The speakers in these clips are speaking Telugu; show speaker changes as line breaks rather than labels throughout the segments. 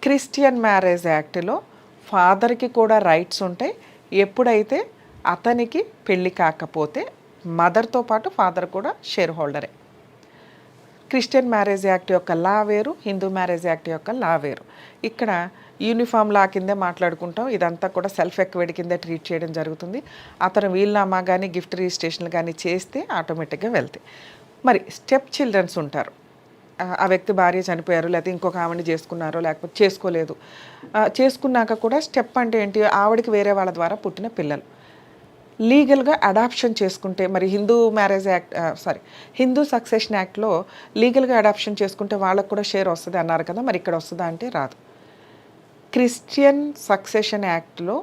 క్రిస్టియన్ మ్యారేజ్ యాక్ట్లో ఫాదర్కి కూడా రైట్స్ ఉంటాయి. ఎప్పుడైతే అతనికి పెళ్ళి కాకపోతే మదర్తో పాటు ఫాదర్ కూడా షేర్ హోల్డరే. క్రిస్టియన్ మ్యారేజ్ యాక్ట్ యొక్క లా వేరు, హిందూ మ్యారేజ్ యాక్ట్ యొక్క లా వేరు. ఇక్కడ యూనిఫామ్ లా కిందే మాట్లాడుకుంటాం. ఇదంతా కూడా సెల్ఫ్ ఎక్వైడ్ కిందే ట్రీట్ చేయడం జరుగుతుంది. అతను వీల్నామా కానీ గిఫ్ట్ రిజిస్ట్రేషన్లు కానీ చేస్తే ఆటోమేటిక్గా వెళ్తాయి. మరి స్టెప్ చిల్డ్రన్స్ ఉంటారు. ఆ వ్యక్తి భార్య చనిపోయారు, లేకపోతే ఇంకొక ఆవిడని చేసుకున్నారో లేకపోతే చేసుకోలేదు. చేసుకున్నాక కూడా స్టెప్ అంటే ఏంటి, ఆవిడకి వేరే వాళ్ళ ద్వారా పుట్టిన పిల్లలు లీగల్గా అడాప్షన్ చేసుకుంటే, మరి Hindu marriage act Hindu succession యాక్ట్లో లీగల్గా అడాప్షన్ చేసుకుంటే వాళ్ళకు కూడా షేర్ వస్తుంది అన్నారు కదా, మరి ఇక్కడ వస్తుందా అంటే రాదు. క్రిస్టియన్ సక్సెషన్ యాక్ట్లో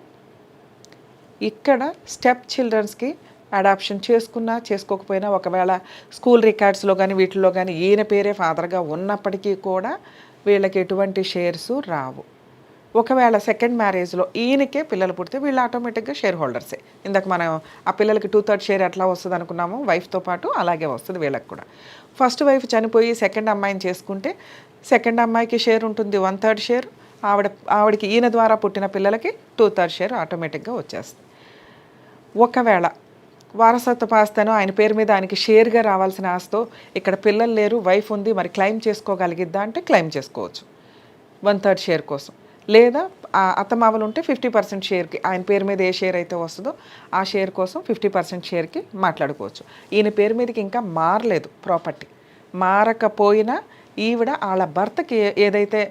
ఇక్కడ స్టెప్ చిల్డ్రన్స్కి అడాప్షన్ చేసుకున్నా చేసుకోకపోయినా, ఒకవేళ స్కూల్ రికార్డ్స్లో కానీ వీటిల్లో కానీ ఈయన పేరే ఫాదర్గా ఉన్నప్పటికీ కూడా వీళ్ళకి ఎటువంటి షేర్స్ రావు. ఒకవేళ సెకండ్ మ్యారేజ్లో ఈయనకే పిల్లలు పుడితే వీళ్ళు ఆటోమేటిక్గా షేర్ హోల్డర్సే. ఇందాక మనం ఆ పిల్లలకి 2/3 షేర్ ఎట్లా వస్తుంది అనుకున్నామో వైఫ్తో పాటు అలాగే వస్తుంది వీళ్ళకి కూడా. ఫస్ట్ వైఫ్ చనిపోయి సెకండ్ అమ్మాయిని చేసుకుంటే సెకండ్ అమ్మాయికి షేర్ ఉంటుంది 1/3 షేర్, ఆవిడకి ఈయన ద్వారా పుట్టిన పిల్లలకి 2/3 షేర్ ఆటోమేటిక్గా వచ్చేస్తుంది. ఒకవేళ వారసత్వ ఆస్తేనో ఆయన పేరు మీద ఆయనకి షేర్గా రావాల్సిన ఆస్తో ఇక్కడ పిల్లలు లేరు, వైఫ్ ఉంది, మరి క్లెయిమ్ చేసుకోగలిగిద్దా అంటే క్లెయిమ్ చేసుకోవచ్చు 1/3 షేర్ కోసం. లేదా అత్తమావలు ఉంటే 50% షేర్కి, ఆయన పేరు మీద ఏ షేర్ అయితే వస్తుందో ఆ షేర్ కోసం 50% షేర్కి మాట్లాడుకోవచ్చు. ఈయన పేరు మీదకి ఇంకా మారలేదు ప్రాపర్టీ, మారకపోయినా ఈవిడ వాళ్ళ భర్తకి ఏదైతే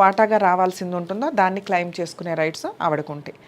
వాటాగా రావాల్సింది ఉంటుందో దాన్ని క్లెయిమ్ చేసుకునే రైట్స్ ఆవిడకు ఉంటాయి.